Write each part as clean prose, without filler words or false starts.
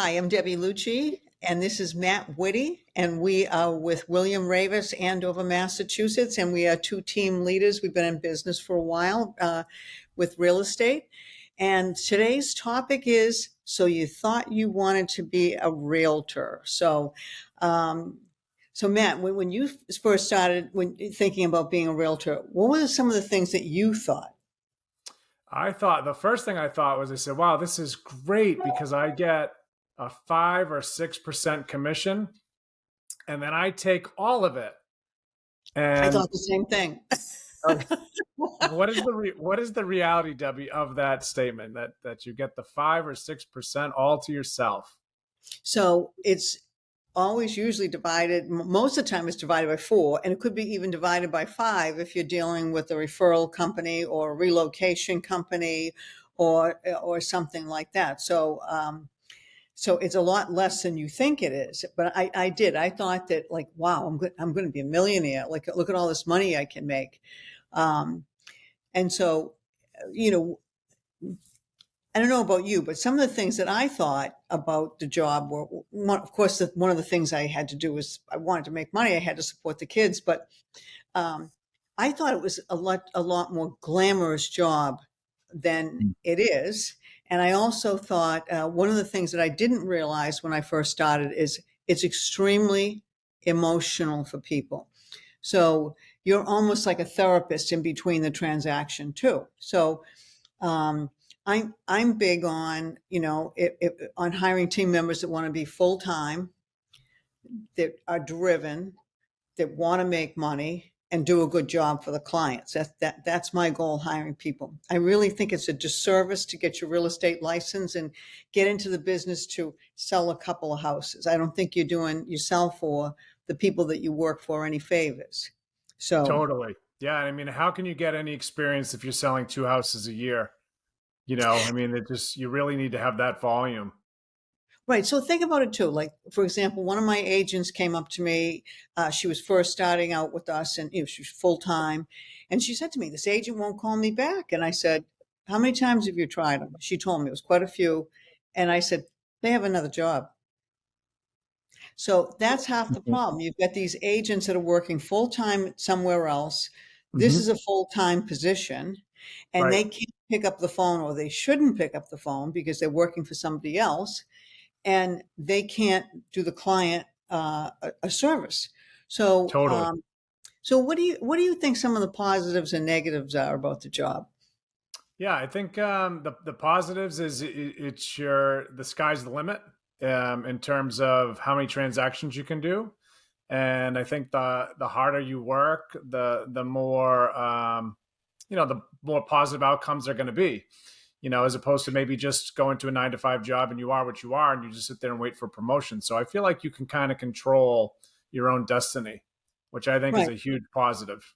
Hi, I'm Debbie Lucci, and this is Matt Witte, and we are with William Raveis, Andover, Massachusetts, and we are two team leaders. We've been in business for a while with real estate, and today's topic is, so you thought you wanted to be a realtor. So Matt, when you first started when thinking about being a realtor, what were some of the things that you thought? I thought the first thing I thought was I said, wow, this is great because I get a 5 or 6% commission and then I take all of it. I And thought the same thing. uh, what is the reality, Debbie, of that statement that you get the 5 or 6% all to yourself? So it's always usually divided, most of the time it's divided by four, and it could be even divided by five if you're dealing with a referral company or a relocation company or something like that. So it's a lot less than you think it is. But I thought that, like, wow, I'm going to be a millionaire. Like, look at all this money I can make. Um, and so, you know, I don't know about you, but some of the things that I thought about the job were, of course, one of the things I had to do was I wanted to make money. I had to support the kids, but um, I thought it was a lot more glamorous job than it is. And I also thought one of the things that I didn't realize when I first started is it's extremely emotional for people. So you're almost like a therapist in between the transaction too. So um, I'm big on, on hiring team members that want to be full time, that are driven, that want to make money and do a good job for the clients. That's my goal, hiring people. I really think it's a disservice to get your real estate license and get into the business to sell a couple of houses. I don't think you're doing yourself or the people that you work for any favors. So Totally. Yeah. I mean, how can you get any experience if you're selling 2 houses a year? I mean, you really need to have that volume. right. So think about it too. Like, for example, one of my agents came up to me. She was first starting out with us and she was full time. And she said to me, this agent won't call me back. And I said, how many times have you tried them? She told me it was quite a few. And I said, they have another job. So that's half the problem. You've got these agents that are working full time somewhere else. This is Mhm. a full time position and Right. they can't pick up the phone, or they shouldn't pick up the phone because they're working for somebody else, and they can't do the client a service. So, Totally. so what do you think some of the positives and negatives are about the job? Yeah, I think the positives is the sky's the limit in terms of how many transactions you can do, and I think the harder you work, the more the more positive outcomes are going to be. As opposed to maybe just going to a 9 to 5 job and you are what you are and you just sit there and wait for promotion. So I feel like you can kind of control your own destiny, which I think is Right. a huge positive.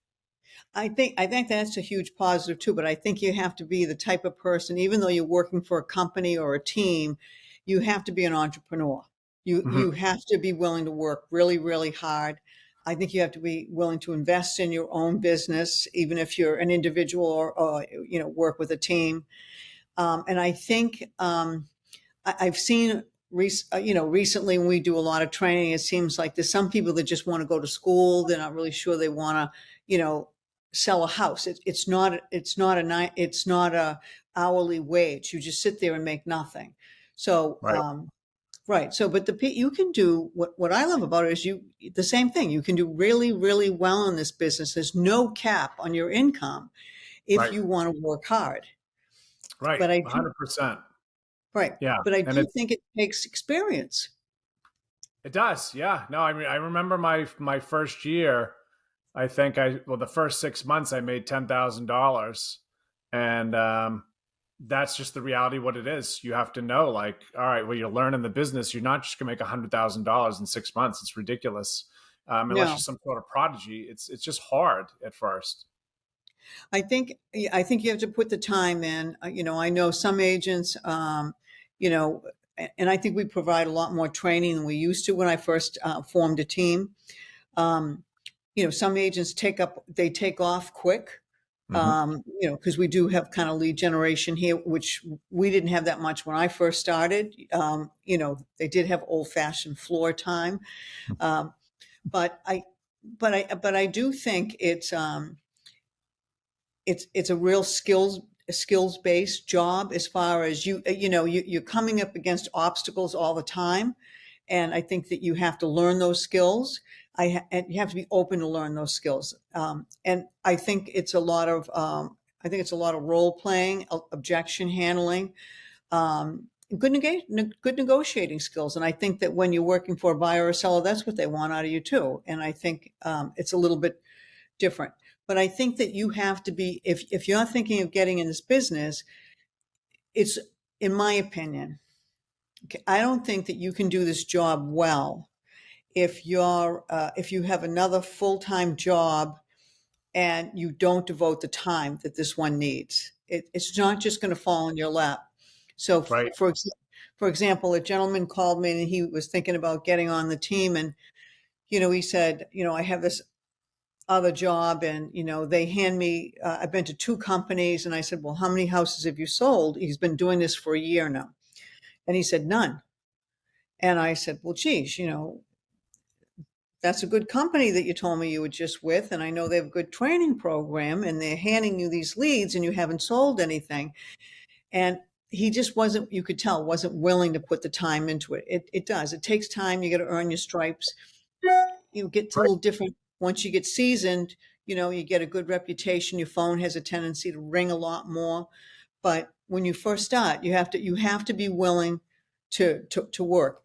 I think that's a huge positive too, but I think you have to be the type of person, even though you're working for a company or a team, you have to be an entrepreneur. You Mhm. have to be willing to work really, really hard. I think you have to be willing to invest in your own business, even if you're an individual or work with a team. And I think I've seen recently when we do a lot of training, it seems like there's some people that just want to go to school. They're not really sure they want to, sell a house. It's not a hourly wage. You just sit there and make nothing. So, Right. right. So, but you can do what I love about it is the same thing. You can do really, really well in this business. There's no cap on your income if Right. you want to work hard. Right. But I do, 100%. right. Yeah. But I And do think it takes experience. it does. Yeah. No, I mean, I remember my first year, the first 6 months I made $10,000. And that's just the reality of what it is. You have to know, like, all right, well, you're learning the business. You're not just gonna make $100,000 in 6 months. It's ridiculous. Unless you're No, some sort of prodigy. It's just hard at first. I think you have to put the time in. I know some agents, you know, and I think we provide a lot more training than we used to when I first formed a team. Um, some agents they take off quick, Hmm. Because we do have kind of lead generation here, which we didn't have that much when I first started. They did have old fashioned floor time. Um, but I do think it's a real skills based job, as far as you're coming up against obstacles all the time, and I think that you have to learn those skills. And you have to be open to learn those skills. And I think it's a lot of role playing, objection handling, good negotiating skills. And I think that when you're working for a buyer or seller, that's what they want out of you too. And I think it's a little bit different. But I think that you have to be, if you're thinking of getting in this business, it's, in my opinion, okay, I don't think that you can do this job well if you have another full-time job and you don't devote the time that this one needs. It's not just going to fall in your lap. So, Right. for example, a gentleman called me and he was thinking about getting on the team, and he said, I have this other job, and they hand me. I've been to two companies, and I said, well, how many houses have you sold? He's been doing this for a year now, and he said none. And I said, well, geez, that's a good company that you told me you were just with, and I know they have a good training program, and they're handing you these leads and you haven't sold anything. And he just wasn't, you could tell, wasn't willing to put the time into it. It does. It takes time. You got to earn your stripes. You get a Right. little different once you get seasoned. You get a good reputation. Your phone has a tendency to ring a lot more. But when you first start, you have to be willing to work.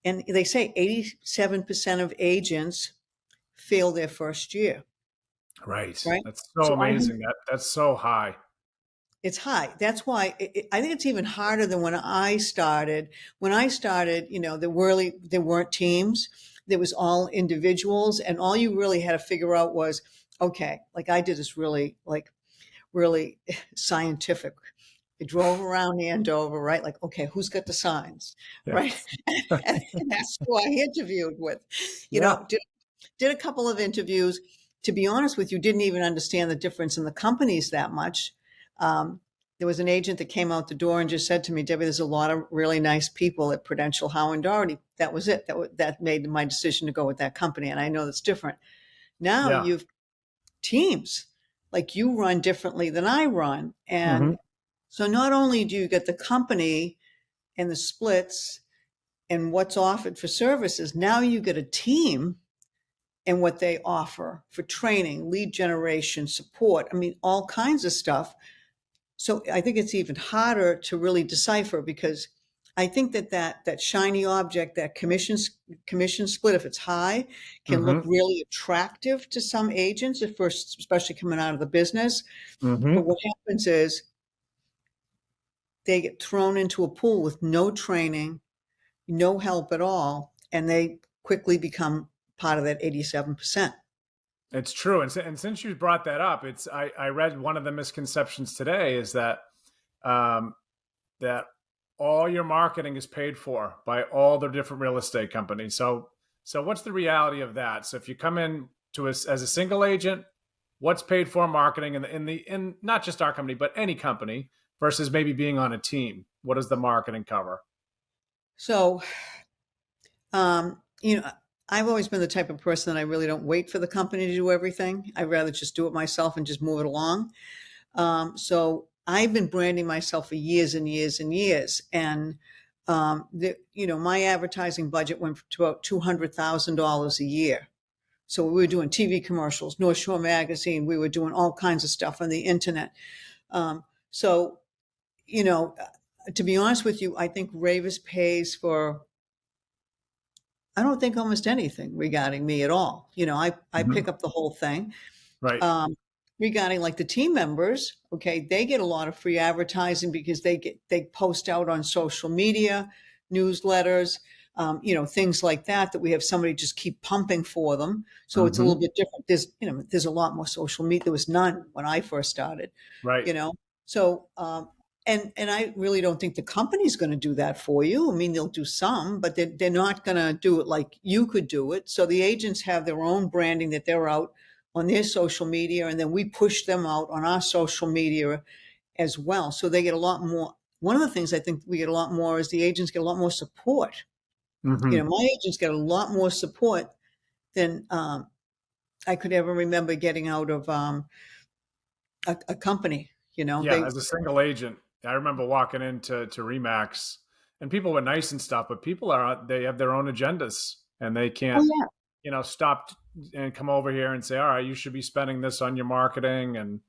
And they say 87% of agents fail their first year, Right. right? That's so So I think amazing. That's so high. it's high. That's why I think it's even harder than when I started. When I started, there weren't teams. There was all individuals, and all you really had to figure out was, okay, like I did this really scientific. I drove around Andover, right? Like, okay, who's got the signs, Yeah. right? And that's who I interviewed with. You Yeah. know, did a couple of interviews. To be honest with you, didn't even understand the difference in the companies that much. There was an agent that came out the door and just said to me, Debbie, there's a lot of really nice people at Prudential, Howe and Doherty. That was it. That made my decision to go with that company. And I know that's different. Now Yeah. you've teams, like you run differently than I run. Hmm. And so not only do you get the company and the splits and what's offered for services, now you get a team and what they offer for training, lead generation, support. I mean, all kinds of stuff. So I think it's even harder to really decipher, because I think that shiny object, that commission split, if it's high, can look Hmm. really attractive to some agents, at first, especially coming out of the business. But Hmm. what happens is they get thrown into a pool with no training, no help at all, and they quickly become part of that 87%. It's true. And since you brought that up, I read one of the misconceptions today is um, that all your marketing is paid for by all the different real estate companies. So what's the reality of that? So if you come in to us as a single agent, what's paid for marketing in not just our company, but any company versus maybe being on a team? What does the marketing cover? So, um, you know, I've always been the type of person that I really don't wait for the company to do everything. I'd rather just do it myself and just move it along. So I've been branding myself for years and years and years. And, my advertising budget went to about $200,000 a year. So we were doing TV commercials, North Shore Magazine. We were doing all kinds of stuff on the internet. So, you know, to be honest with you, I think Raveis pays for, I don't think almost anything regarding me at all. I Hmm. pick up the whole thing. Right. Um, Regarding like the team members, okay, they get a lot of free advertising because they post out on social media, newsletters, things like that we have somebody just keep pumping for them. So it's a little Hmm. bit different. There's a lot more social media. There was none when I first started, Right. you know. So and I really don't think the company's going to do that for you. I mean, they'll do some, but they're not going to do it like you could do it. So the agents have their own branding that they're out on their social media, and then we push them out on our social media as well. So they get a lot more. One of the things I think we get a lot more is the agents get a lot more support. You know, Hmm. my agents get a lot more support than I could ever remember getting out of a company. You know, Yeah, they, as a single agent, I remember walking into Remax, and people were nice and stuff, but people they have their own agendas, and they oh can't, yeah, stop and come over here and say, all right, you should be spending this on your marketing. And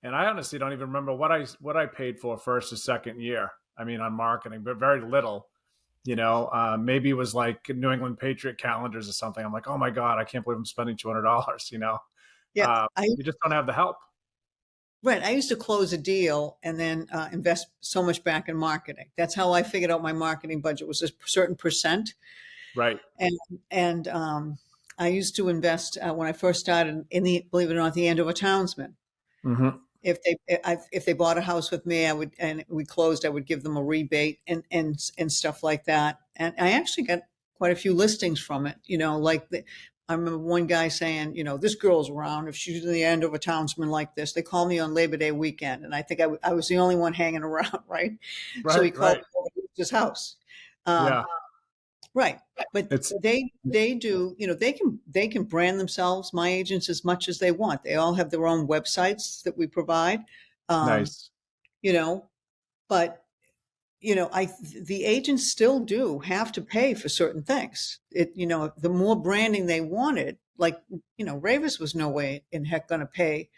I honestly don't even remember what I paid for first or second year. I mean, on marketing, but very little. Maybe it was like New England Patriot calendars or something. I'm like, oh my god, I can't believe I'm spending $200. yeah. You just don't have the help. Right. I used to close a deal and then invest so much back in marketing. That's how I figured out my marketing budget was a certain percent. Right. And I used to invest when I first started in the, believe it or not, the Andover Townsman. Hmm. If they bought a house with me, I would, and we closed, I would give them a rebate and stuff like that. And I actually got quite a few listings from it. You know, I remember one guy saying, you know, this girl's around. If she's in the end of a townsman like this, they call me on Labor Day weekend, and I think I was the only one hanging around, right? So he Right. called Right. me over to his house. Um, Yeah. right, but It's they do, you know, they can brand themselves, my agents, as much as they want. They all have their own websites that we provide. Um, nice. you know, but you know, the agents still do have to pay for certain things. You know, the more branding they wanted, like, you know, Raveis was no way in heck going to pay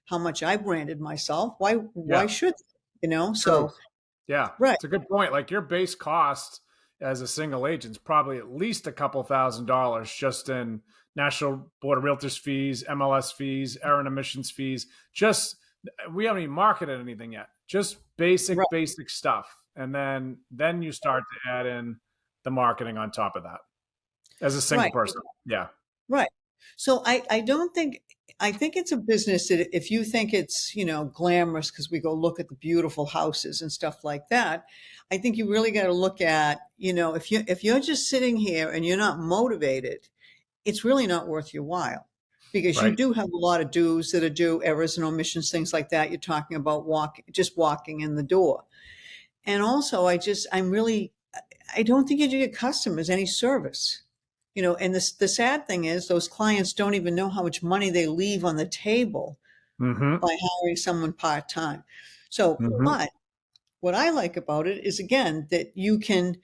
how much I branded myself. Why Yeah. should they? You know? So Truth. Yeah. right, It's a good point. Like your base cost as a single agent is probably at least a couple $1,000 just in National Board of Realtors fees, MLS fees, error and emissions fees. Just we haven't even marketed anything yet. Just right, basic stuff. And then you start to add in the marketing on top of that as a single right. person. Yeah. Right. So I don't think, I think it's a business that if you think it's, you know, glamorous because we go look at the beautiful houses and stuff like that, I think you really got to look at, you know, if you're just sitting here and you're not motivated, it's really not worth your while, because you Right. do have a lot of dues that are due, errors and omissions, things like that. You're talking about just walking in the door. And also I'm really, I don't think you do your customers any service. You know, and the sad thing is those clients don't even know how much money they leave on the table Mm-hmm. by hiring someone part-time. So, Mm-hmm. but what I like about it is, again, that you can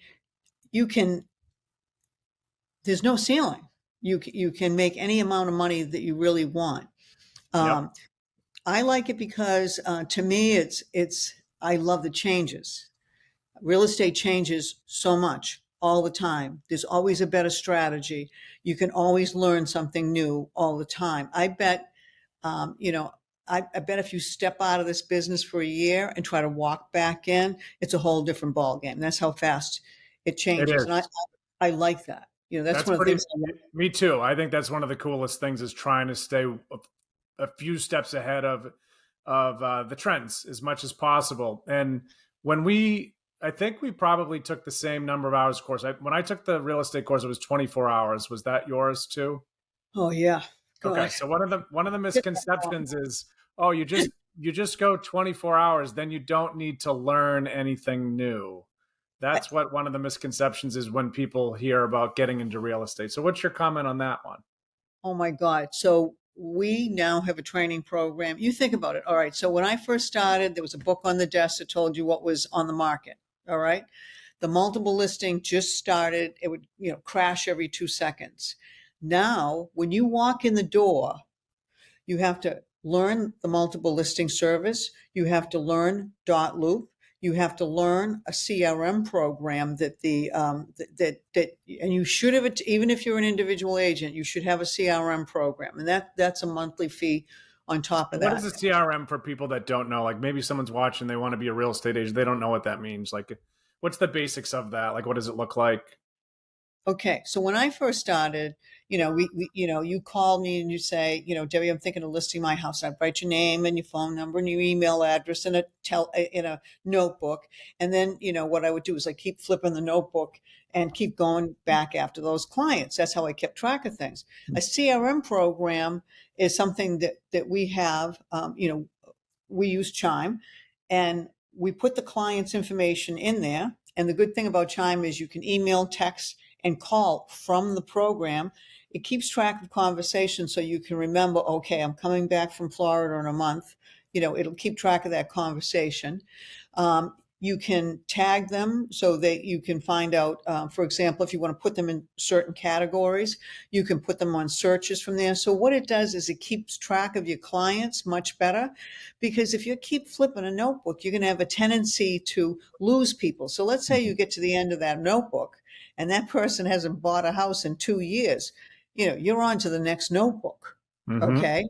there's no ceiling. You can make any amount of money that you really want. Yep. Um, I like it because to me it's I love the changes. Real estate changes so much all the time. There's always a better strategy. You can always learn something new all the time. I bet, you know, I bet if you step out of this business for a year and try to walk back in, it's a whole different ball game. That's how fast it It changes, and is. I like that. You know, that's That's one of the pretty. things I like. Me too. I think that's one of the coolest things is trying to stay a few steps ahead of the trends as much as possible. And when I think we probably took the same number of hours course. When I took the real estate course, it was 24 hours. Was that yours too? Oh yeah, Okay, God. so one of the misconceptions is, oh, you just go 24 hours, then you don't need to learn anything new. That's what one of the misconceptions is when people hear about getting into real estate. So what's your comment on that one? Oh my God. So we now have a training program. You think about it. All right. So when I first started, there was a book on the desk that told you what was on the market. All right. The multiple listing just started. It would, you know, crash every 2 seconds. Now, when you walk in the door, you have to learn the multiple listing service. You have to learn dot loop. You have to learn a CRM program and you should have it, even if you're an individual agent, you should have a CRM program, and that's a monthly fee on top of What is that. a CRM for people that don't know? Like maybe someone's watching, they want to be a real estate agent, they don't know what that means. Like, what's the basics of that? Like, what does it look like? Okay, so when I first started, you know, you know, you called me and you say, you know, Debbie, I'm thinking of listing my house. I'd write your name and your phone number and your email address in a notebook, and then, you know, what I would do is I keep flipping the notebook and keep going back after those clients. That's how I kept track of things. A CRM program is something that we have. We use Chime, and we put the client's information in there. And the good thing about Chime is you can email, text, and call from the program. It keeps track of conversations so you can remember, okay, I'm coming back from Florida in a month. It'll keep track of that conversation. You can tag them so that you can find out, for example, if you want to put them in certain categories, you can put them on searches from there. So what it does is it keeps track of your clients much better, because if you keep flipping a notebook, you're going to have a tendency to lose people. So let's say you get to the end of that notebook and that person hasn't bought a house in 2 years, you're on to the next notebook. Mm-hmm. Okay.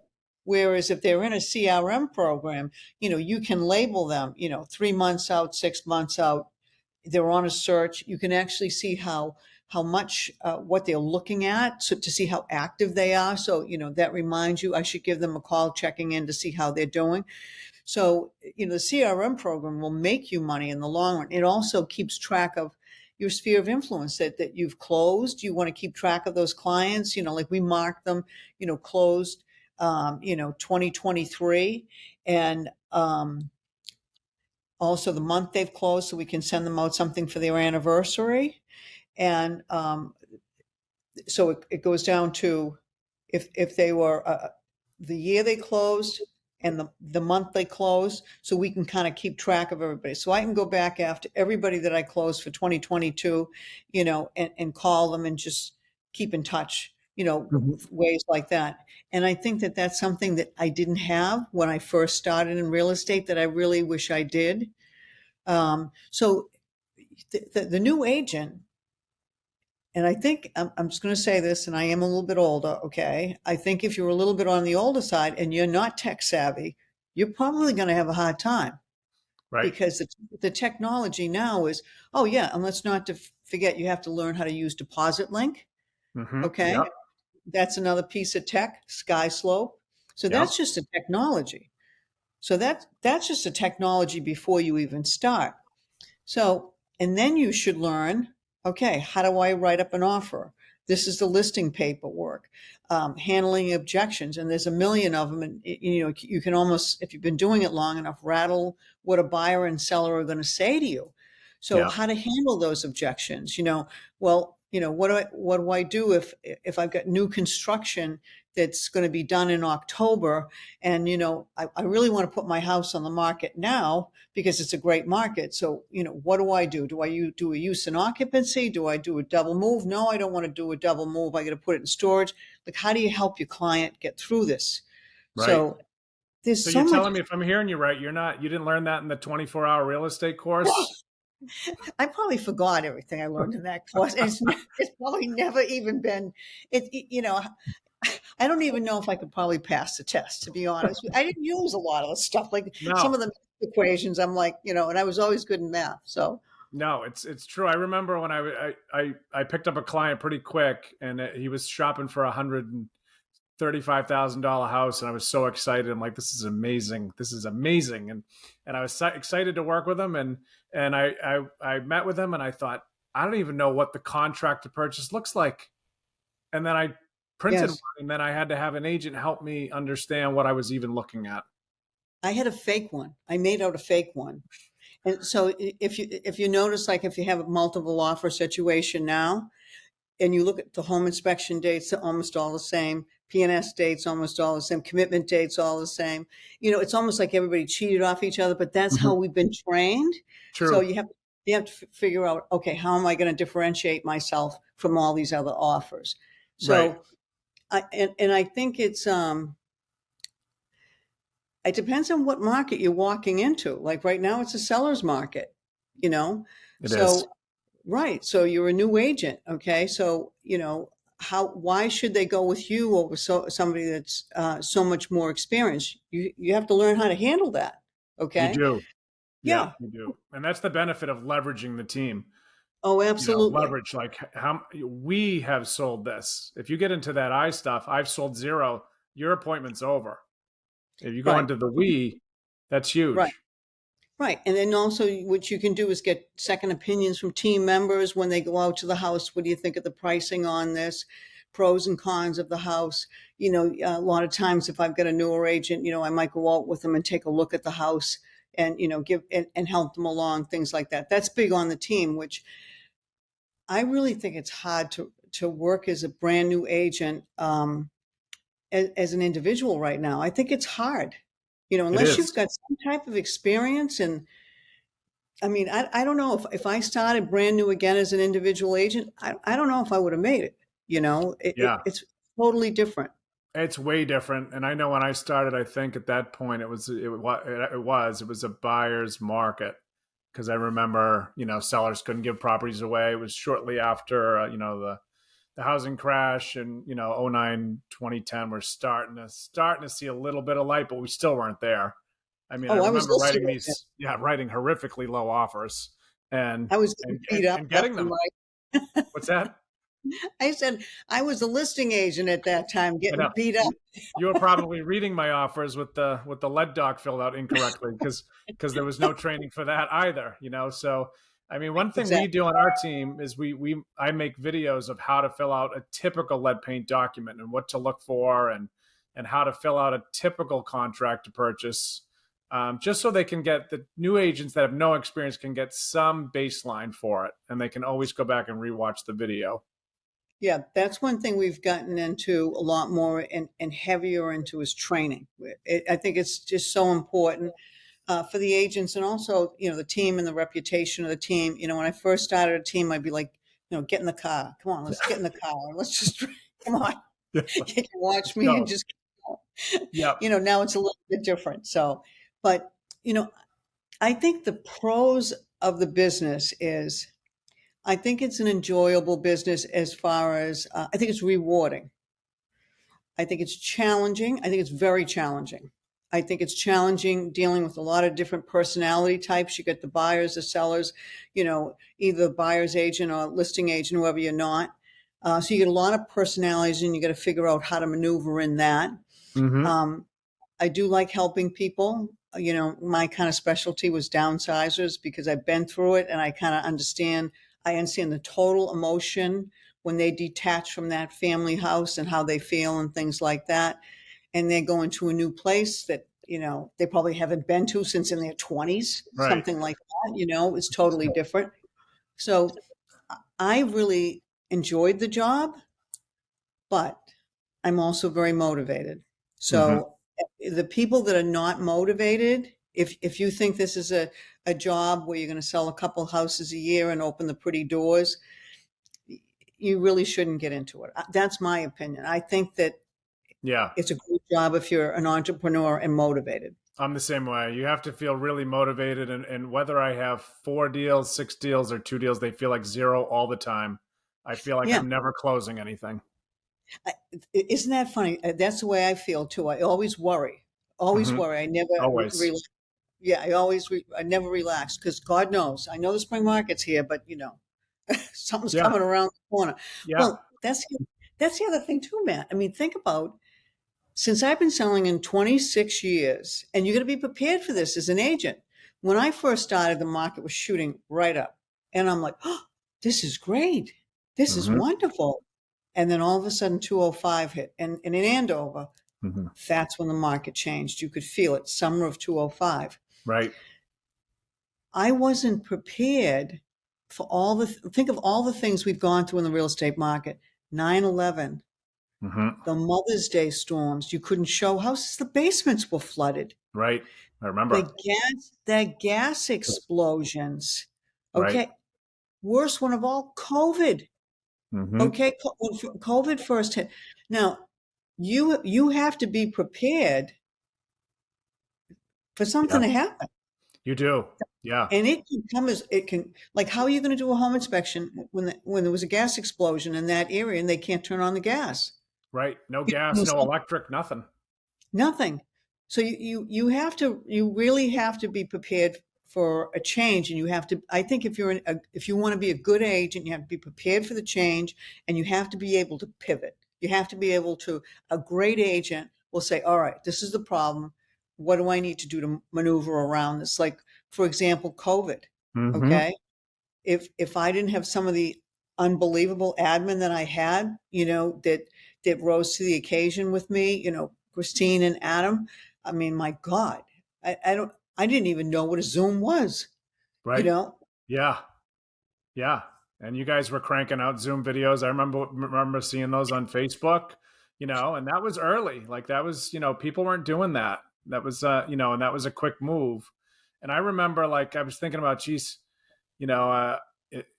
Whereas if they're in a CRM program, you can label them, 3 months out, 6 months out. They're on a search. You can actually see how much what they're looking at, so to see how active they are. So that reminds you I should give them a call, checking in to see how they're doing. So the CRM program will make you money in the long run. It also keeps track of your sphere of influence that you've closed. You want to keep track of those clients. Like we mark them, closed 2023, and also the month they've closed, so we can send them out something for their anniversary. And so it goes down to if they were the year they closed and the month they closed, so we can kind of keep track of everybody. So I can go back after everybody that I closed for 2022, and call them and just keep in touch, Mm-hmm. ways like that. And I think that that's something that I didn't have when I first started in real estate that I really wish I did. So the new agent, and I think I'm just going to say this, and I am a little bit older, okay? I think if you're a little bit on the older side and you're not tech savvy, you're probably going to have a hard time, Right. because the technology now is, oh yeah, and let's not forget you have to learn how to use deposit link, Mm-hmm. okay? Yep. That's another piece of tech, sky slope. So Yep. that's just a technology. So that's just a technology before you even start. So, and then you should learn, okay, how do I write up an offer? This is the listing paperwork, handling objections, and there's a million of them. And you can almost, if you've been doing it long enough, rattle what a buyer and seller are going to say to you. So, Yeah. how to handle those objections? Well, what do I do if I've got new construction that's going to be done in October, and I really want to put my house on the market now because it's a great market. So, what do I do? Do I do a use and occupancy? Do I do a double move? No, I don't want to do a double move. I got to put it in storage. Like, how do you help your client get through this? Right. So there's So so you're much. telling me, if I'm hearing you right, you didn't learn that in the 24-hour real estate course? I probably forgot everything I learned in that course. And it's probably never even been, I don't even know if I could probably pass the test, to be honest. I didn't use a lot of the stuff, like some No. of the equations. I'm like, and I was always good in math. So No, it's true. I remember when I picked up a client pretty quick, and he was shopping for $135,000 house, and I was so excited. I'm like, this is amazing. This is amazing, and I was so excited to work with him, and I met with him, and I thought, I don't even know what the contract to purchase looks like, and then I printed one, yes, and then I had to have an agent help me understand what I was even looking at. I had a fake one. I made out a fake one. And so if you notice, like if you have a multiple offer situation now, and you look at the home inspection dates, they're almost all the same. P&S dates almost all the same. Commitment dates all the same. It's almost like everybody cheated off each other, but that's how Mhm. we've been trained. So True. you have to figure out, okay, how am I going to differentiate myself from all these other offers? Right. So and I think it depends on what market you're walking into. Like right now, it's a seller's market, you know. It is. So right. So you're a new agent. Okay. So, why should they go with you over somebody that's so much more experienced? You have to learn how to handle that. You Okay. do. Yeah, Yeah. you do. And that's the benefit of leveraging the team. Oh, absolutely. Leverage, like how we have sold this. If you get into that I stuff, I've sold zero, your appointment's over. If you go Right. into the we, that's Right. huge. Right. And then also what you can do is get second opinions from team members when they go out to the house. What do you think of the pricing on this? pros and cons of the house. A lot of times if I've got a newer agent, I might go out with them and take a look at the house and, give and help them along, things like that. That's big on the team, which I really think it's hard to work as a brand new agent, as an individual right now. I think it's hard, It unless is. you've got some type of experience. And I mean, I don't know if I started brand new again as an individual agent, I don't know if I would have made it. Yeah. It's totally different. It's way different, and I know when I started, I think at that point it was a buyer's market, because I remember sellers couldn't give properties away. It was shortly after the housing crash, and 09, 2010, we're starting to see a little bit of light, but we still weren't there. I mean, I Oh, I was remember listening with it. writing horrifically low offers and I was getting beat up and left getting and them. right. What's that? I said I was a listing agent at that time, I getting know. beat up. You were probably reading my offers with the lead doc filled out incorrectly, because there was no training for that either. So I mean, one thing we Exactly. do on our team is I make videos of how to fill out a typical lead paint document and what to look for, and how to fill out a typical contract to purchase, just so they can get, the new agents that have no experience can get some baseline for it, and they can always go back and rewatch the video. Yeah, that's one thing we've gotten into a lot more and heavier into is training. I think it's just so important for the agents, and also, the team and the reputation of the team. When I first started a team, I'd be like, get in the car. Come on, let's get in the car. Let's just, come on. Yeah. You can watch me and No. just, Yeah. now it's a little bit different. So, but, I think the pros of the business is, I think it's an enjoyable business as far as, I think it's rewarding. I think it's challenging. I think it's very challenging. I think it's challenging dealing with a lot of different personality types. You get the buyers, the sellers, either buyer's agent or listing agent, whoever you're not. So you get a lot of personalities, and you got to figure out how to maneuver in that. Mm-hmm. I do like helping people. My kind of specialty was downsizers, because I've been through it and I kind of understand. I understand the total emotion when they detach from that family house and how they feel and things like that. And they're going to a new place that, they probably haven't been to since in their 20s, Right. something like that. It's totally different. So I really enjoyed the job, but I'm also very motivated. Mm-hmm. So the people that are not motivated, if you think this is a job where you're going to sell a couple houses a year and open the pretty doors, you really shouldn't get into it. That's my opinion. I think that Yeah. it's a good job if you're an entrepreneur and motivated. I'm the same way. You have to feel really motivated, and whether I have 4 deals, 6 deals, or 2 deals, they feel like zero all the time. I feel like Yeah. I'm never closing anything. Isn't that funny? That's the way I feel too. I always worry. Always Mm-hmm. worry. I never Always. yeah, I never relax, because God knows, I know the spring market's here, but something's Yeah. coming around the corner. Yeah. Well, that's the other thing too, Matt. I mean, think about, since I've been selling in 26 years, and you're going to be prepared for this as an agent. When I first started, the market was shooting right up, and I'm like, oh, this is great. This is Mm-hmm. wonderful. And then all of a sudden, 205 hit, and in Andover, Mm-hmm. that's when the market changed. You could feel it, summer of 205. Right. I wasn't prepared for think of all the things we've gone through in the real estate market. 9/11, Mm-hmm. the Mother's Day storms. You couldn't show houses. The basements were flooded. Right. I The remember. gas explosions. Right. Okay. Worst one of all, COVID. Mm-hmm. Okay. When COVID first hit. Now, you have to be prepared for something Yeah. to happen. You do. Yeah. And it can, like, how are you going to do a home inspection when there was a gas explosion in that area and they can't turn on the gas? Right. No You gas, know, no electric, nothing. Nothing. So you really have to be prepared for a change, and you have to. I think if if you want to be a good agent, you have to be prepared for the change, and you have to be able to pivot. You have to be able to. A great agent will say, "All right, this is the problem. What do I need to do to maneuver around this?" Like, for example, COVID. Mm-hmm. Okay, if I didn't have some of the unbelievable admin that I had, that rose to the occasion with me, Christine and Adam. I mean, my God, I didn't even know what a Zoom was, you Right. know? Yeah. Yeah. And you guys were cranking out Zoom videos. I remember seeing those on Facebook, and that was early. Like that was, people weren't doing that. That was and that was a quick move. And I remember like I was thinking about, geez, you know, uh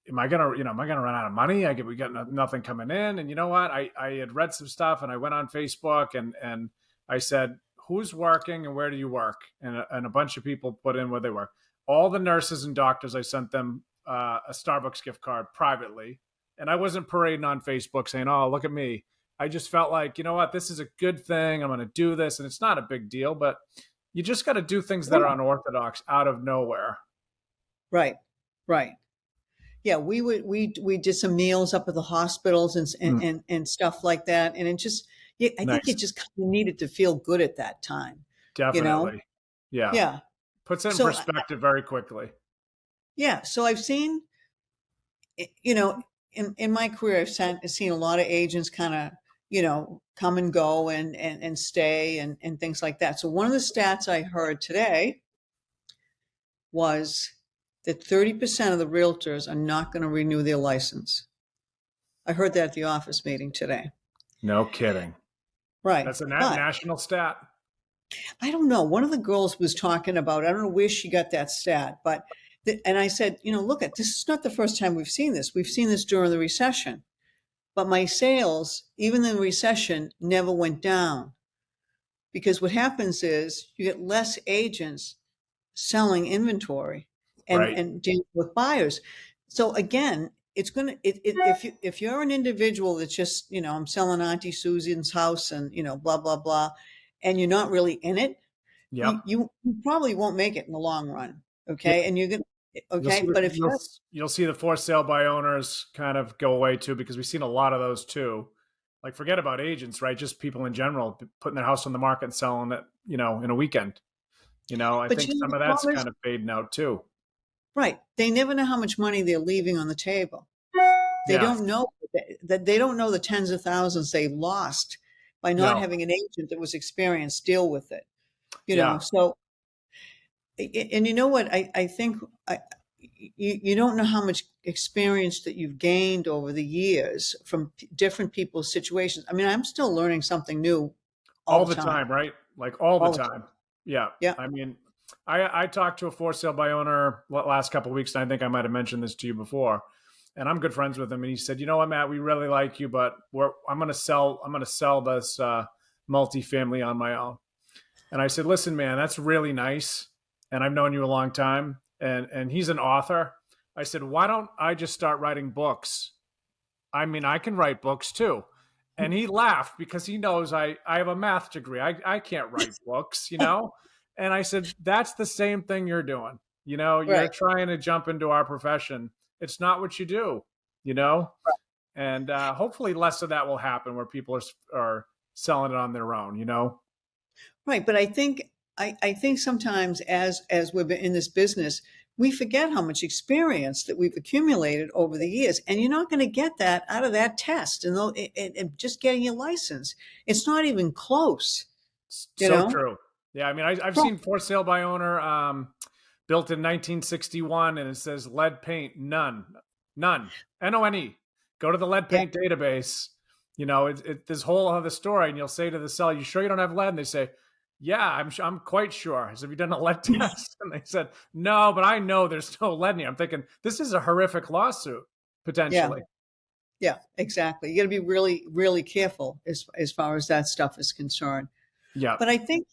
am I gonna run out of money? We got nothing coming in. And you know what? I had read some stuff and I went on Facebook and I said, who's working and where do you work? And a bunch of people put in where they work. All the nurses and doctors, I sent them a Starbucks gift card privately. And I wasn't parading on Facebook saying, oh, look at me. I just felt like, you know what, this is a good thing. I'm going to do this. And it's not a big deal, but you just got to do things that are unorthodox out of nowhere. Right. Right. Yeah. We did some meals up at the hospitals and stuff like that. And it just, yeah, I think you Nice. just kind of needed to feel good at that time, you know? Definitely. Yeah. Yeah. Puts it in So, perspective very quickly. yeah. So I've seen, you know, in my career, seen a lot of agents kind of, come and go and stay and things like that. So one of the stats I heard today was that 30% of the realtors are not going to renew their license. I heard that at the office meeting today. No kidding. Right. That's a But national stat. I don't know. One of the girls was talking about, I don't know where she got that stat, but, and I said, look at this is not the first time we've seen this. We've seen this during the recession. But my sales, even in the recession, never went down. Because what happens is you get less agents selling inventory Right. and dealing with buyers. So again, it's going to, if you're an individual that's just, I'm selling Auntie Susan's house and, blah, blah, blah, and you're not really in it, Yep. you probably won't make it in the long run. Yeah. Okay. And you're going to, You'll see, okay. But if you're, you'll see the for sale by owners kind of go away too, because we've seen a lot of those too. Like forget about agents, right? Just people in general putting their house on the market and selling it, in a weekend. I but think some the of that's problem is, kind of fading out too. right. They never know how much money they're leaving on the table. They Yeah. don't know that they don't know the tens of thousands they've lost by not No. having an agent that was experienced deal with it. Yeah. So, and you know what? I think you don't know how much experience that you've gained over the years from different people's situations. I mean, I'm still learning something new all All the the time, time, right? Like all the all the time. time. Yeah. Yeah. I mean, I talked to a for sale by owner last couple of weeks, and I think I might have mentioned this to you before. And I'm good friends with him. And he said, you know what, Matt, we really like you, but I'm going to sell this multifamily on my own. And I said, listen, man, that's really nice. And I've known you a long time. And he's an author. I said, why don't I just start writing books? I mean, I can write books too. And he laughed because he knows I have a math degree. I can't write books, And I said, that's the same thing you're doing. You're Right. trying to jump into our profession. It's not what you do, you know? And hopefully less of that will happen where people are selling it on their own. Right. But I think sometimes as we've been in this business, we forget how much experience that we've accumulated over the years. And you're not going to get that out of that test and just getting your license. It's not even close, you So know? true. Yeah. I mean, I've seen for sale by owner built in 1961 and it says lead paint, none, NONE. Go to the lead Yeah. paint database. This whole other story, and you'll say to the seller, "You sure you don't have lead?" And they say, "Yeah, I'm quite sure." I said, "Have you done a lead test?" And they said, "No, but I know there's no lead in here." I'm thinking this is a horrific lawsuit Yeah. potentially. Yeah, exactly. You got to be really, really careful as far as that stuff is concerned. Yeah. But I think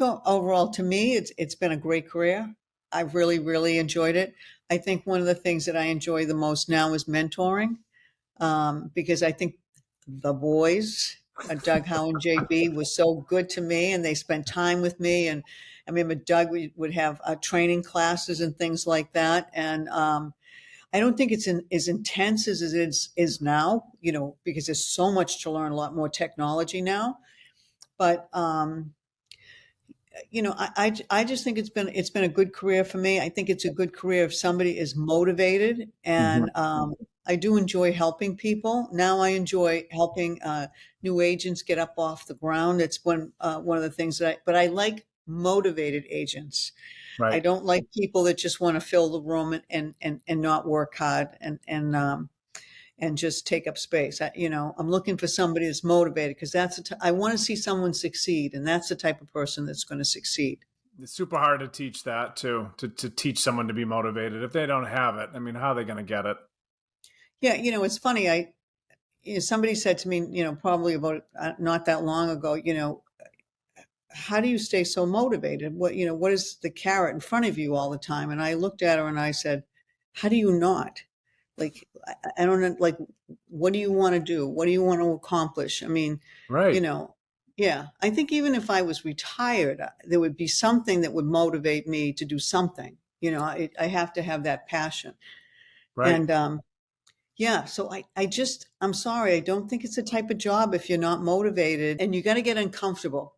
overall, to me, it's been a great career. I've really, really enjoyed it. I think one of the things that I enjoy the most now is mentoring, because I think the boys, Doug, Howe, and JB, was so good to me, and they spent time with me. And I remember Doug would have training classes and things like that. And I don't think it's as intense as it is now, because there's so much to learn, a lot more technology now. But I just think it's been a good career for me. I think it's a good career if somebody is motivated Mhm. and I do enjoy helping people. Now I enjoy helping new agents get up off the ground. It's one of the things but I like motivated agents. I Right. don't like people that just want to fill the room and not work hard and just take up space. I'm looking for somebody that's motivated because I want to see someone succeed, and that's the type of person that's going to succeed. It's super hard to teach that too, to teach someone to be motivated. If they don't have it, I mean, how are they going to get it? Yeah, it's funny. Somebody said to me, probably about not that long ago, how do you stay so motivated? What is the carrot in front of you all the time? And I looked at her and I said, how do you not? Like, I don't know, like, what do you want to do? What do you want to accomplish? I mean, you Right. know, yeah, I think even if I was retired, there would be something that would motivate me to do something. I have to have that passion. Right. And, yeah, so I'm sorry, I don't think it's the type of job if you're not motivated and you got to get uncomfortable.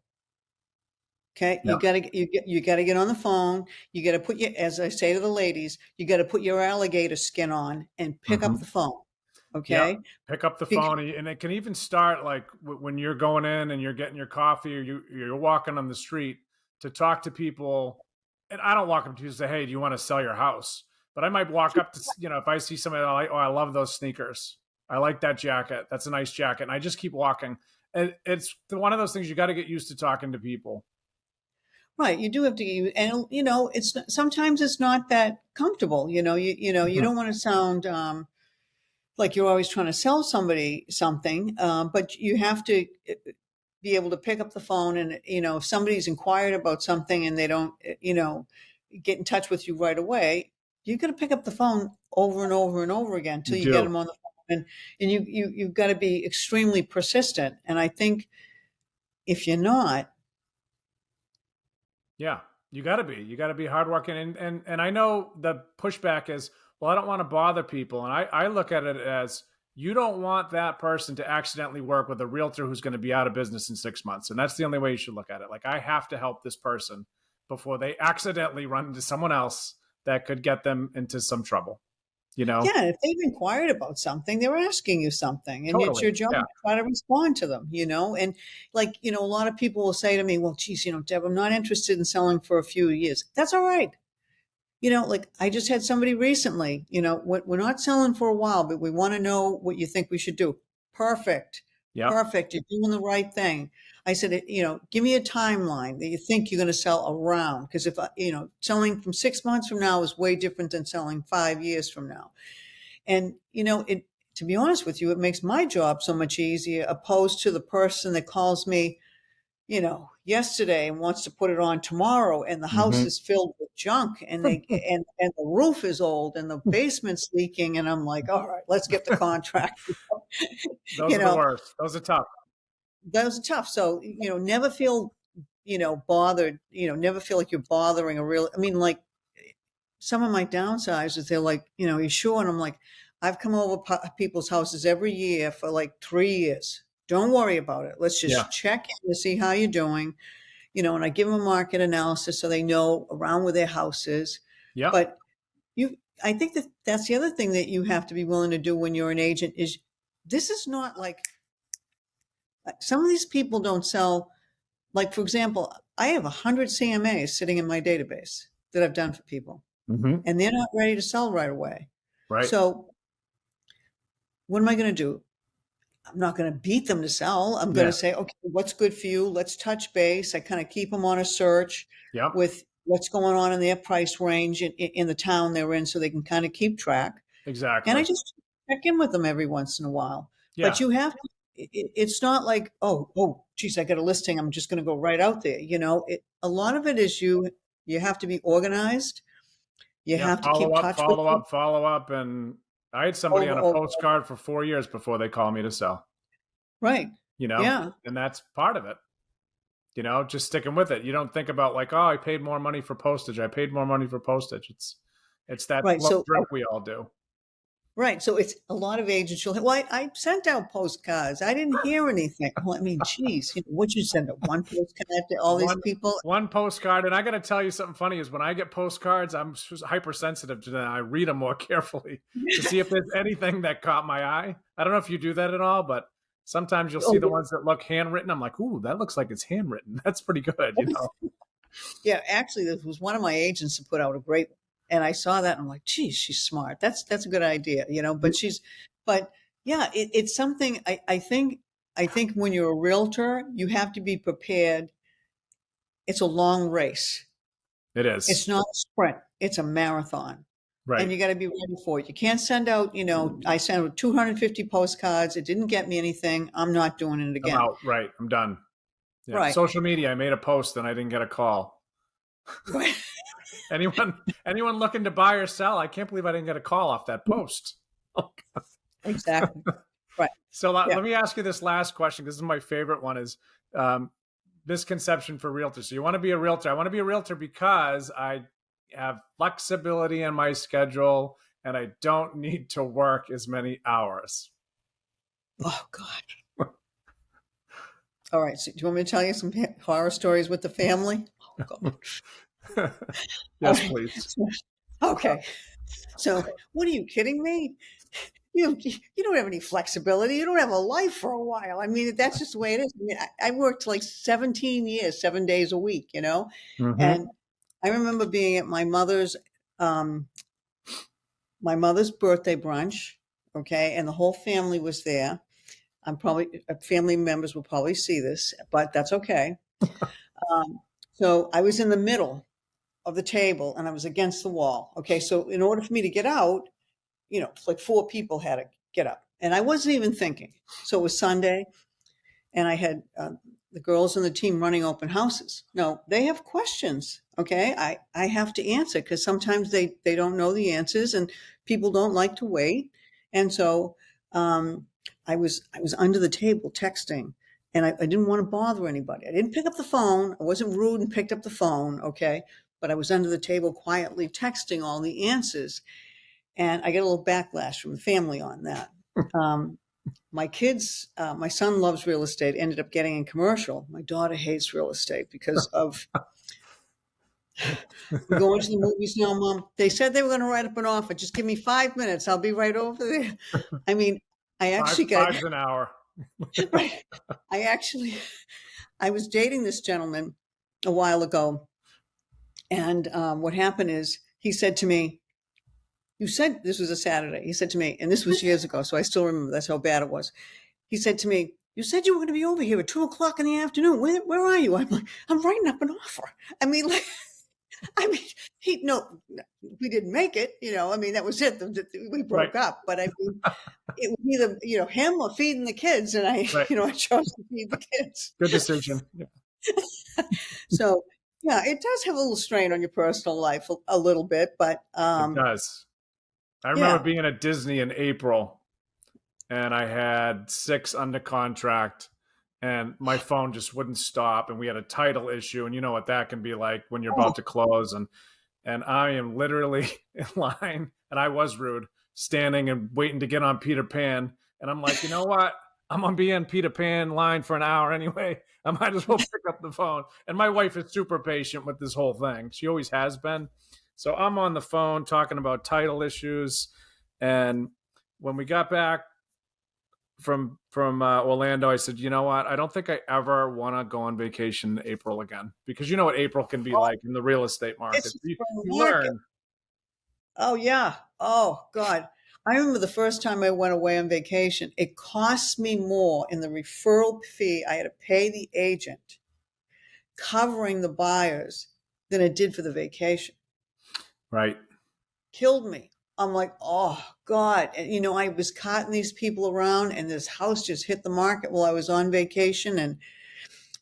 Okay, Yeah. you got to get on the phone. You got to put as I say to the ladies, you got to put your alligator skin on and pick up Hmm. the phone. Yeah. Okay, Pick up the Bec- phone, and it can even start like when you're going in and you're getting your coffee, or you're walking on the street to talk to people. And I don't walk up to you and say, "Hey, do you want to sell your house?" But I might walk up to, if I see somebody I like, oh, I love those sneakers. I like that jacket. That's a nice jacket. And I just keep walking. And it's one of those things you got to get used to talking to people. right. You do have to, and sometimes it's not that comfortable. You Mhm. don't want to sound like you're always trying to sell somebody something, but you have to be able to pick up the phone and if somebody's inquired about something and they don't get in touch with you right away, you got to pick up the phone over and over and over again You until you get do. them on the phone, and you've got to be extremely persistent. And I think if you're not, Yeah, you got to be. You got to be hardworking. And I know the pushback is, well, I don't want to bother people. And I look at it as, you don't want that person to accidentally work with a realtor who's going to be out of business in 6 months. And that's the only way you should look at it. Like, I have to help this person before they accidentally run into someone else that could get them into some trouble, you know? yeah, if they've inquired about something, they're asking you something, and it's Totally. your job Yeah. to try to respond to them. And like, a lot of people will say to me, well, geez, Deb, I'm not interested in selling for a few years. That's all right. Like I just had somebody recently, we're not selling for a while, but we want to know what you think we should do. Perfect. Yep. Perfect. You're doing the right thing. I said, give me a timeline that you think you're going to sell around. Because if, selling from 6 months from now is way different than selling 5 years from now. And, to be honest with you, it makes my job so much easier opposed to the person that calls me yesterday and wants to put it on tomorrow, and the house Hmm. is filled with junk, and the roof is old and the basement's leaking, and I'm like, all right, let's get the contract. Those you are the know, worst. Those are tough. those are tough. So, never feel, bothered, never feel like you're bothering I mean, like some of my downsizers, they're like, you sure? And I'm like, I've come over people's houses every year for like 3 years. Don't worry about it. Let's Yeah. just check in to see how you're doing. And I give them a market analysis so they know around where their house is. Yep. But I think that's the other thing that you have to be willing to do when you're an agent is this is not like some of these people don't sell. Like, for example, I have 100 CMAs sitting in my database that I've done for people, Hmm. and they're not ready to sell right away. Right. So what am I going to do? I'm not going to beat them to sell. I'm going Yeah. to say, okay, what's good for you? Let's touch base. I kind of keep them on a search Yep. with what's going on in their price range in the town they're in so they can kind of keep track. And I Exactly. just check in with them every once in a while. But Yeah. you have to, it's not like, oh, geez, I got a listing. I'm just going to go right out there. A lot of it is you have to be organized. You Yeah, have to keep touch with them follow up. And I had somebody over, on a over. postcard for 4 years before they called me to sell, Right. you know, Yeah. and that's part of it, just sticking with it. You don't think about like, oh, I paid more money for postage. I paid more money for postage. It's that Right. slow So drip we all do. Right. So it's a lot of agents. You'll, well, I sent out postcards. I didn't hear anything. Well, I mean, geez, what you send out one postcard to all these one people? one postcard. And I got to tell you something funny is when I get postcards, I'm hypersensitive to them. I read them more carefully to see if there's anything that caught my eye. I don't know if you do that at all, but sometimes you'll see Oh, the ones that look handwritten. I'm like, ooh, that looks like it's handwritten. That's pretty good, you know. yeah. Actually, this was one of my agents who put out a great one, and I saw that, and I'm like, geez, she's smart. That's a good idea, But but yeah, it's something. I think when you're a realtor, you have to be prepared. It's a long race. It It's is. not a sprint. It's a marathon. And Right. you got to be ready for it. You can't send out, I sent out 250 postcards. It didn't get me anything. I'm not doing it I'm again. out. Right. I'm done. Yeah. Right. Social media, I made a post and I didn't get a call. Right. Anyone looking to buy or sell, I can't believe I didn't get a call off that post. Exactly. Right. So Yeah. let me ask you this last question. This is my favorite one is misconception for realtors. So you want to be a realtor. I want to be a realtor because I have flexibility in my schedule and I don't need to work as many hours. Oh, God. All right. So do you want me to tell you some horror stories with the family? Oh, God. All Yes, right. please. Okay. So what are you kidding me? You don't have any flexibility. You don't have a life for a while. I mean, that's just the way it is. I mean, I worked like 17 years, 7 days a week, Mm-hmm. and I remember being at um, my mother's birthday brunch. Okay. And the whole family was there. I'm probably family members will probably see this, but that's okay. Um, so I was in the middle of the table and I was against the wall. Okay. So in order for me to get out, like four people had to get up and I wasn't even thinking. So it was Sunday and I had the girls in the team running open houses. No, they have questions. Okay. I have to answer because sometimes they don't know the answers and people don't like to wait. And so um, I was under the table texting and I didn't want to bother anybody. I didn't pick up the phone. I wasn't rude and picked up the phone. Okay. But I was under the table quietly texting all the answers. And I get a little backlash from the family on that. Um, my kids, my son loves real estate, ended up getting in commercial. My daughter hates real estate because of, we're going to the movies now, Mom. They said they were going to write up an offer. Just give me 5 minutes. I'll be right over there. I mean, I actually got, Five's an hour. right. I actually, I was dating this gentleman a while ago. And what happened is he said to me, you said this was a Saturday. He said to me, and this was years ago, so I still remember that's how bad it was. He said to me, you said you were going to be over here at 2 o'clock in the afternoon. Where are you? I'm like, I'm writing up an offer. I mean, like, I mean, no, we didn't make it, I mean, that was it. We Right. broke up, but I mean, it was either, him or feeding the kids. And I, Right. I chose to feed the kids. Good decision. Yeah. So yeah, it does have a little strain on your personal life, a little bit, but It does. I remember yeah. being at Disney in April and I had 6 under contract and my phone just wouldn't stop and we had a title issue and you know what that can be like when you're Oh, about to close and I am literally in line and I was rude standing and waiting to get on Peter Pan and I'm like, you know what? I'm gonna be in Peter Pan line for an hour anyway. I might as well pick up the phone. And my wife is super patient with this whole thing. She always has been. So I'm on the phone talking about title issues. And when we got back from Orlando, I said, you know what? I don't think I ever want to go on vacation in April again because you know what April can be oh, like in the real estate market. it's a You strong market. learn. Oh yeah. Oh God. I remember the first time I went away on vacation, it cost me more in the referral fee I had to pay the agent covering the buyers than it did for the vacation. Right. Killed me. I'm like, oh God. And I was carting these people around and this house just hit the market while I was on vacation. And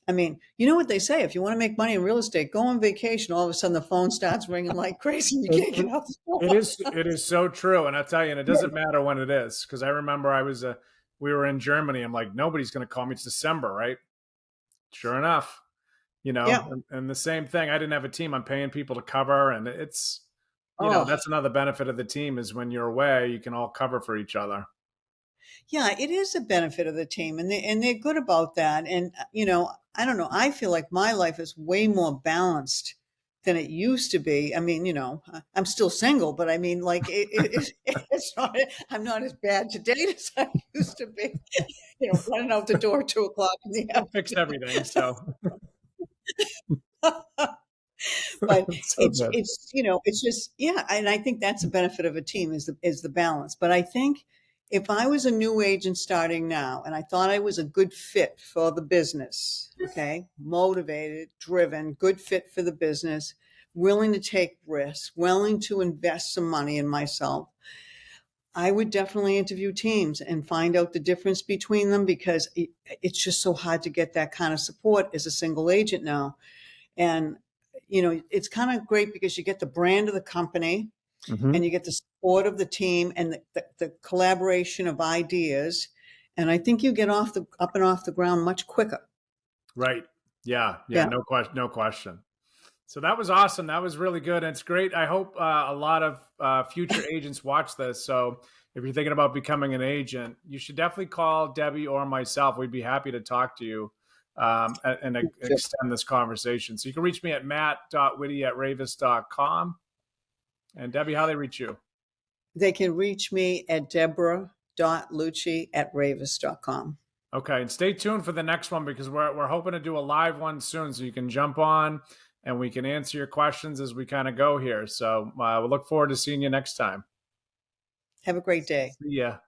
I mean, you know what they say, if you want to make money in real estate, go on vacation. All of a sudden the phone starts ringing like crazy. You It, can't it, get out the it door. is so true. And I'll tell you, and it doesn't matter when it is. Because I remember we were in Germany. I'm like, nobody's going to call me. It's December, right? Sure enough, Yeah. and the same thing. I didn't have a team. I'm paying people to cover, and it's Oh, that's another benefit of the team is when you're away, you can all cover for each other. yeah, it is a benefit of the team, and they're good about that. And I don't know. I feel like my life is way more balanced than it used to be. I mean, I'm still single, but I mean, like it's not. I'm not as bad to date as I used to be. Running out the door at 2 o'clock in the Don't fix everything. So afternoon. But it's so it's good. it's you know it's just, yeah, and I think that's the benefit of a team is the balance. But I think if I was a new agent starting now and I thought I was a good fit for the business, okay, motivated, driven, good fit for the business, willing to take risks, willing to invest some money in myself, I would definitely interview teams and find out the difference between them, because it's just so hard to get that kind of support as a single agent now. And it's kind of great because you get the brand of the company Hmm. and you get the support of the team and the collaboration of ideas. And I think you get up and off the ground much quicker. Right. Yeah. Yeah. Yeah. No question. No question. So that was awesome. That was really good. And it's great. I hope a lot of future agents watch this. So if you're thinking about becoming an agent, you should definitely call Debbie or myself. We'd be happy to talk to you and extend this conversation. So you can reach me at matt.witte@raveis.com. And Debbie, how they reach you? They can reach me at deborah.lucci@raveis.com. Okay, and stay tuned for the next one because we're hoping to do a live one soon, so you can jump on and we can answer your questions as we kind of go here. So we'll look forward to seeing you next time. Have a great day. See ya.